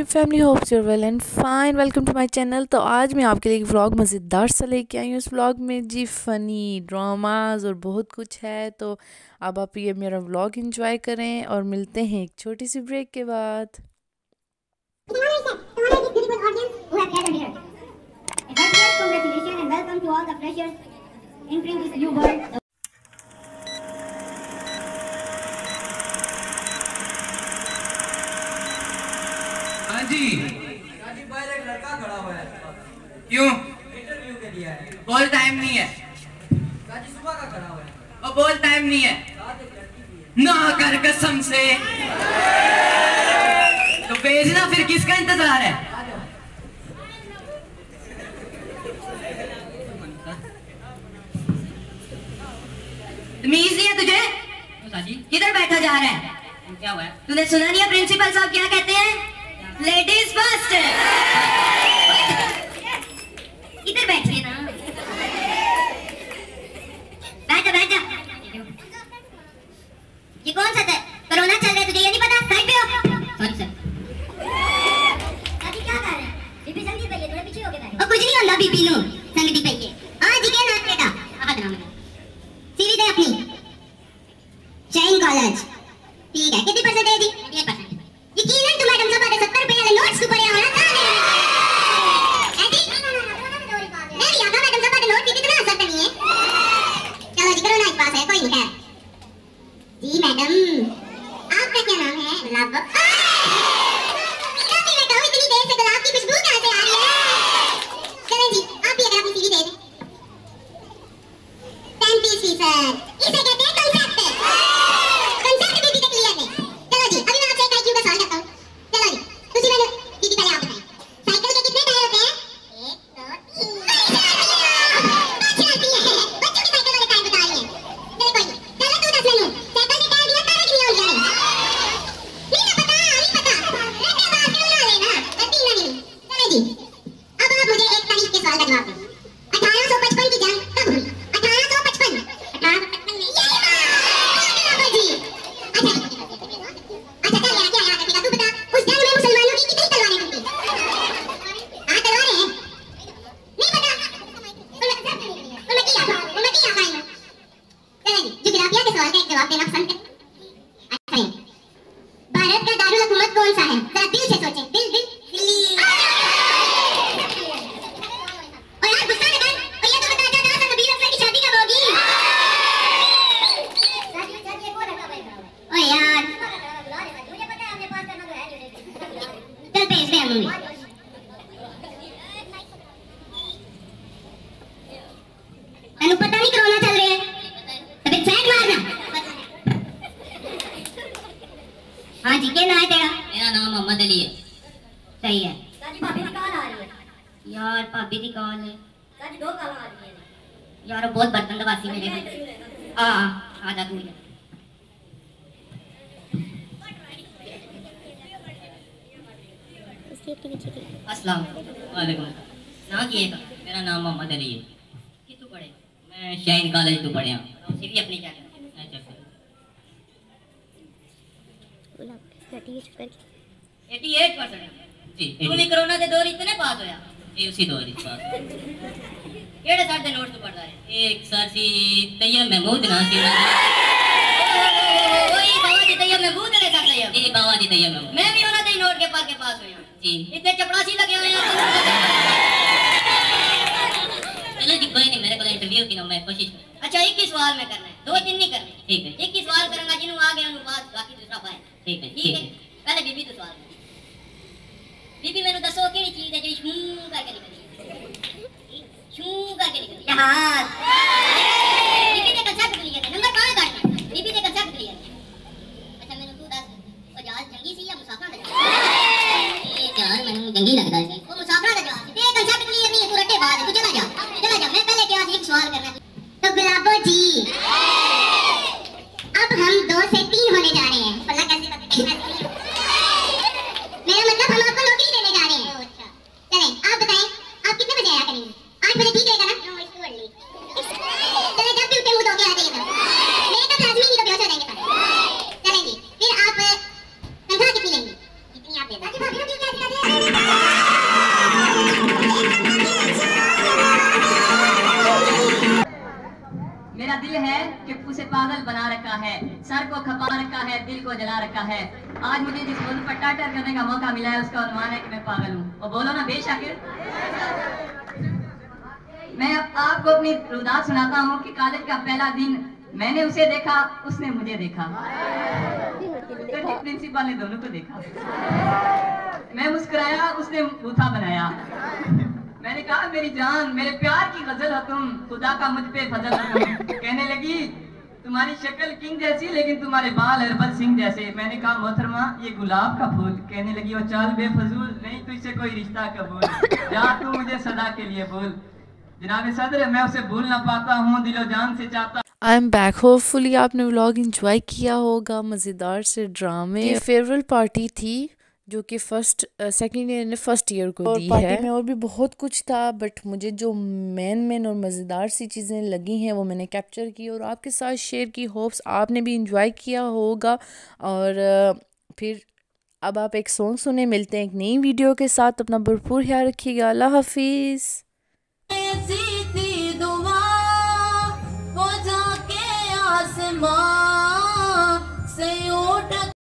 Family hopes you're well and fine. Welcome to my channel. तो आज मैं आपके लिए एक व्लॉग मज़ेदार सा लेके आई हूँ। इस व्लॉग में जी फ़नी ड्रामाज और बहुत कुछ है। तो अब आप ये मेरा व्लॉग एंजॉय करें और मिलते हैं एक छोटी सी ब्रेक के बाद। हाँ जी बाहर एक लड़का खड़ा हुआ है। क्यों? इंटरव्यू के लिए है। बोल टाइम नहीं है। काजी सुबह का खड़ा हुआ है। और बोल टाइम नहीं है साथ एक लड़की भी है। ना कर कसम से। तो भेजना फिर, किसका इंतजार है? तमीज नहीं है तुझे? किधर बैठा जा रहा है? क्या हुआ है? तूने सुना नहीं है प्रिंसिपल साहब क्या कहते हैं? Ladies first. इधर बैठिए ना। बैठ जा। ये कौन सा है? कोरोना चल रहा है, तुझे ये नहीं पता? साइड पे हो। Sorry sir. अभी क्या कर रहे हैं? बीपी जल्दी पे ये थोड़ा पीछे हो के बैठो। और कुछ नहीं होता बीपी नो संगति पे ये। आज के नाच बेटा आहा नाम है सीरी दे अपनी जैन कॉलेज। ठीक है, कितनी परसेंटेज दी? 98%। यकीन है तुम मैडम सब बातें 70 रुपए वाले नोट्स को पढ़े होना था। ऐसी मैं भी आता मैडम सब बातें नोट भी कितना असर नहीं है। चलो जी करो ना, पास है कोई नहीं है जी। मैडम आपका क्या नाम है? गुलाब। काफी बेटा इतनी देर से गुलाब की खुशबू कहां से आ रही है? चलें जी, आप भी अगर अपनी सीढ़ी दे दें। 35%। इसे कहते हैं कांसेप्ट। कांसेप्ट भी क्लियर नहीं। चलो जी, अभी मैं आपसे एक आईक्यू का सवाल करता हूं। चलो जी, तुझे मैंने दीदी पहले आप बताएं, साइकिल के कितने टायर होते हैं? 1 2 3। अच्छा आती है, बच्चों की साइकिल वाले टायर बता रही है। चलो कोई नहीं, चलो तू 10 मिनट साइकिल के टायर दिया तारे की नहीं हो गया नहीं ना पता रट्टे मार के बना लेना गलती ना नहीं। चलो जी, अब आप मुझे एक तारीख के सवाल का जवाब दें। 1855 की जंग कब हुई? 1855 में यही बात जी। अच्छा चल यार, क्या याद रखेगा तू बता, उस जंग में मुसलमानों की कितनी तलवारें थी? 8 तलवारें हैं। नहीं पता? उनमें क्या था? चलो जी, जियोग्राफिया के सवाल का एक जवाब देना पसंद करें। अच्छा है, भारत का दारुल हुकूमत कौन सा है? जरा दिल से सोचें। दिल्ली। और यार गुस्सा न कर, और ये तो बता जा दादा नबी अफसर की शादी कब होगी? ओ यार मुझे पता है, हमने पास करना तो है नहीं। चल भेज दे हमें। तनु पता नहीं कोरोना चल रहे हैं, तबे फैट मारना। हाँ जी, क्या नाम है तेरा? मेरा नाम मोहम्मद अली है। सही है। साजी भाभी की कॉल आ रही है। यार भाभी की कॉल है साजी 2 कॉल आ रही है। यार, बहुत बर्तन दबासी मेरे में। आ जा तू। अस्सलाम वालेकुम। ना किएगा? मेरा नाम मोहम्मद अली है। कितु पढ़े? मैं शाइन कॉलेज तो पढ़े हूं। उसी भी अपनी क्या है? अच्छा 88% जी। तू भी कोरोना दे दौर इतने पास होया जी? उसी दौर इस पास केड़े सर दे नोट तो पढ़दा है? एक सर सी तैयब महमूद ना सी। ओए बाबा जी तैयब महमूद ने सर तैयब जी। बाबा जी तैयब महमूद। मैं भी उन्हां दे नोट के पढ़ के पास होया जी। इतने चपड़ासी लगे हुए हैं। चलो जी कोई नहीं, मेरे को इंटरव्यू की ना मैं कोशिश कर। अच्छा 21 सवाल में करना है, 2-3 नहीं करने। ठीक है, 21 सवाल करूंगा, जिन्हों आ गया उन्होंने पास, बाकी दूसरा पाए। ठीक है। पहले बीबी तो सवाल कर। बीबी मैंने दसो केड़ी चीज है जेडी शू करके निकली? शू करके निकली जहाज। बीबी ने कंसेप्ट क्लियर है, नंबर 5 काटना। बीबी ने कंसेप्ट क्लियर है। अच्छा मैंने तू दस, ओ जहाज जंगी सी या मुसाफिर दा जहाज? ये जहाज मैंने जंगी लगदा है। वो मुसाफिर दा जहाज। ते कंसेप्ट क्लियर नहीं है, तू रट्टे बाद तू चला जा। मैं पहले क्या एक सवाल करना है। तो गुलाबो जी, अब हम 2 से 3 होने जा रहे हैं। पता कैसे पता? मेरा मतलब हम आपको नौकरी देने जा रहे हैं। अच्छा चलें, आप बताएं आप कितने बजे आया करेंगे? 8 बजे ठीक रहेगा ना? No it's too early. चलें, जब भी उठे मुंह धो के आ जाइएगा। मेकअप लाजमी नहीं तो बेहोश हो जाएंगे सारे। चलें जी, फिर आप तनख्वाह कितनी लेंगे? कितनी आप दे दो। अच्छा भाभी क्या से पागल बना रखा है, सर को खपा रखा है, दिल को जला रखा है। आज मुझे जिस मौजूद पर टाटर करने का मौका मिला है उसका अनुमान है कि मैं पागल हूँ। और बोलो ना बेशक। मैं अब आपको अपनी रुदात सुनाता हूँ कि कॉलेज का पहला दिन मैंने उसे देखा, उसने मुझे देखा, प्रिंसिपल ने दोनों को देखा। मैं मुस्कुराया, उसने बूथा बनाया। मैंने कहा मेरी जान, मेरे प्यार की गजल हो तुम, खुदा का मुझ पे फजल हो तुम। कहने लगी तुम्हारी शक्ल किंग जैसी लेकिन तुम्हारे बाल हरबल सिंह जैसे। मैंने कहा मोहतरमा ये गुलाब का फूल। कहने लगी वो चाल बेफजूल, नहीं तुझसे कोई रिश्ता कबूल, जा तू मुझे सदा के लिए भूल। जनाब सदर मैं उसे भूल ना पाता हूँ, दिलो जान से चाहता। I am back. होपफुली आपने व्लॉग इंजॉय किया होगा। मज़ेदार से ड्रामे। फेयरवेल पार्टी थी जो कि सेकेंड ईयर ने फर्स्ट ईयर को दी है। पार्टी में और भी बहुत कुछ था, बट मुझे जो मेन और मज़ेदार सी चीज़ें लगी हैं वो मैंने कैप्चर की और आपके साथ शेयर की। होप्स आपने भी इंजॉय किया होगा। और फिर अब आप एक सॉन्ग सुने, मिलते हैं एक नई वीडियो के साथ। अपना भरपूर ख्याल रखिएगा। अल्लाह हाफिज़। दुआ हो जाके आसमां